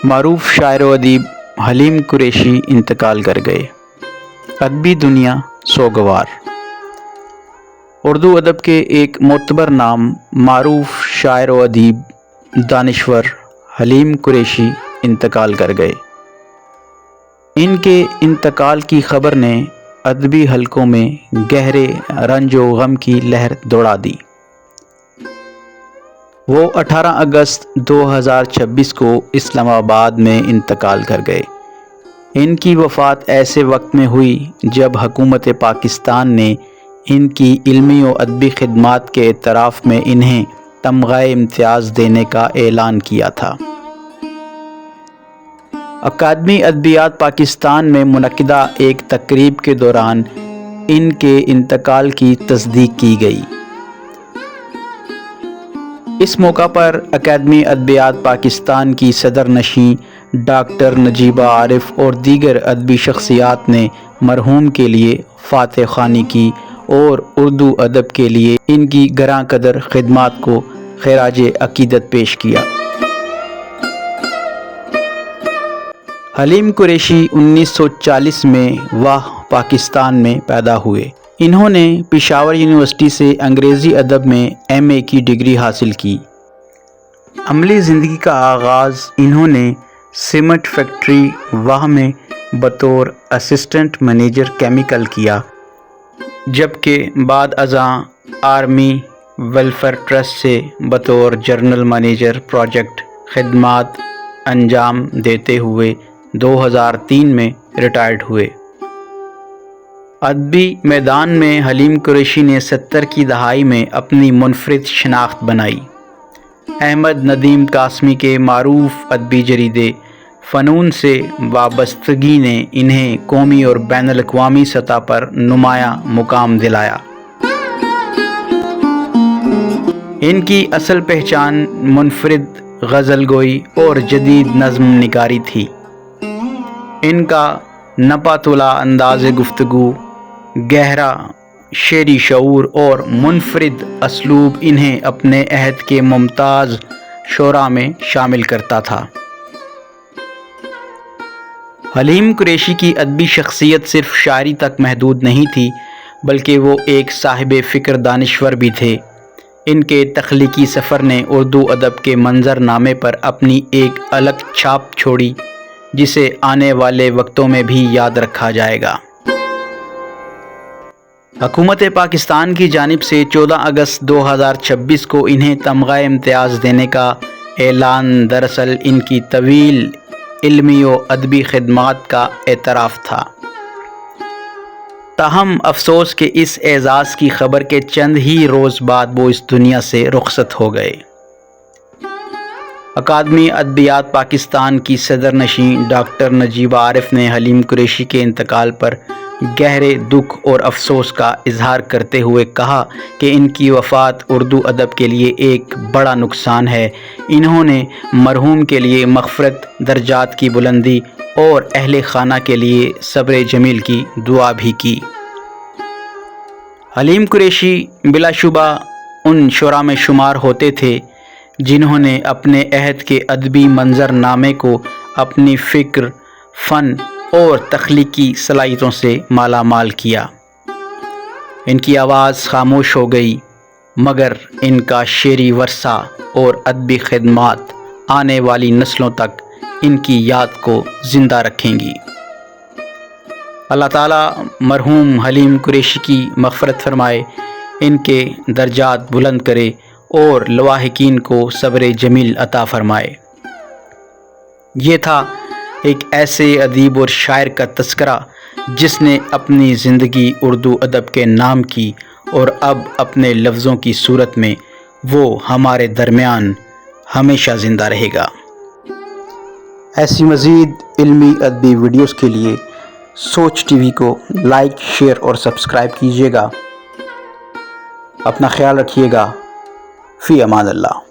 معروف شاعر و ادیب حلیم قریشی انتقال کر گئے۔ ادبی دنیا سوگوار۔ اردو ادب کے ایک معتبر نام، معروف شاعر و ادیب دانشور حلیم قریشی انتقال کر گئے۔ ان کے انتقال کی خبر نے ادبی حلقوں میں گہرے رنج و غم کی لہر دوڑا دی۔ وہ 18 اگست 2026 کو اسلام آباد میں انتقال کر گئے۔ ان کی وفات ایسے وقت میں ہوئی جب حکومت پاکستان نے ان کی علمی و ادبی خدمات کے اعتراف میں انہیں تمغہ امتیاز دینے کا اعلان کیا تھا۔ اکادمی ادبیات پاکستان میں منعقدہ ایک تقریب کے دوران ان کے انتقال کی تصدیق کی گئی۔ اس موقع پر اکادمی ادبیات پاکستان کی صدر نشین ڈاکٹر نجیبہ عارف اور دیگر ادبی شخصیات نے مرحوم کے لیے فاتح خوانی کی اور اردو ادب کے لیے ان کی گراں قدر خدمات کو خراج عقیدت پیش کیا۔ حلیم قریشی 1940 میں پاکستان میں پیدا ہوئے۔ انہوں نے پشاور یونیورسٹی سے انگریزی ادب میں ایم.اے کی ڈگری حاصل کی۔ عملی زندگی کا آغاز انہوں نے سیمنٹ فیکٹری میں بطور اسسٹنٹ مینیجر کیمیکل کیا، جبکہ بعد ازاں آرمی ویلفیئر ٹرسٹ سے بطور جنرل مینیجر پروجیکٹ خدمات انجام دیتے ہوئے 2003 میں ریٹائرڈ ہوئے۔ ادبی میدان میں حلیم قریشی نے 70 کی دہائی میں اپنی منفرد شناخت بنائی۔ احمد ندیم قاسمی کے معروف ادبی جریدے فنون سے وابستگی نے انہیں قومی اور بین الاقوامی سطح پر نمایاں مقام دلایا۔ ان کی اصل پہچان منفرد غزل گوئی اور جدید نظم نگاری تھی۔ ان کا نپا تلا انداز گفتگو، گہرا شعری شعور اور منفرد اسلوب انہیں اپنے عہد کے ممتاز شعراء میں شامل کرتا تھا۔ حلیم قریشی کی ادبی شخصیت صرف شاعری تک محدود نہیں تھی، بلکہ وہ ایک صاحب فکر دانشور بھی تھے۔ ان کے تخلیقی سفر نے اردو ادب کے منظر نامے پر اپنی ایک الگ چھاپ چھوڑی، جسے آنے والے وقتوں میں بھی یاد رکھا جائے گا۔ حکومت پاکستان کی جانب سے 14 اگست 2026 کو انہیں تمغہ امتیاز دینے کا اعلان دراصل ان کی طویل علمی و ادبی خدمات کا اعتراف تھا۔ تاہم افسوس کہ اس اعزاز کی خبر کے چند ہی روز بعد وہ اس دنیا سے رخصت ہو گئے۔ اکادمی ادبیات پاکستان کی صدر نشین ڈاکٹر نجیبہ عارف نے حلیم قریشی کے انتقال پر گہرے دکھ اور افسوس کا اظہار کرتے ہوئے کہا کہ ان کی وفات اردو ادب کے لیے ایک بڑا نقصان ہے۔ انہوں نے مرحوم کے لیے مغفرت، درجات کی بلندی اور اہل خانہ کے لیے صبر جمیل کی دعا بھی کی۔ حلیم قریشی بلا شبہ ان شعراء میں شمار ہوتے تھے جنہوں نے اپنے عہد کے ادبی منظر نامے کو اپنی فکر، فن اور تخلیقی صلاحیتوں سے مالا مال کیا۔ ان کی آواز خاموش ہو گئی، مگر ان کا شعری ورثہ اور ادبی خدمات آنے والی نسلوں تک ان کی یاد کو زندہ رکھیں گی۔ اللہ تعالیٰ مرحوم حلیم قریشی کی مغفرت فرمائے، ان کے درجات بلند کرے اور لواحقین کو صبر جمیل عطا فرمائے۔ یہ تھا ایک ایسے ادیب اور شاعر کا تذکرہ جس نے اپنی زندگی اردو ادب کے نام کی، اور اب اپنے لفظوں کی صورت میں وہ ہمارے درمیان ہمیشہ زندہ رہے گا۔ ایسی مزید علمی ادبی ویڈیوز کے لیے سوچ ٹی وی کو لائک، شیئر اور سبسکرائب کیجیے گا۔ اپنا خیال رکھیے گا۔ فی امان اللہ۔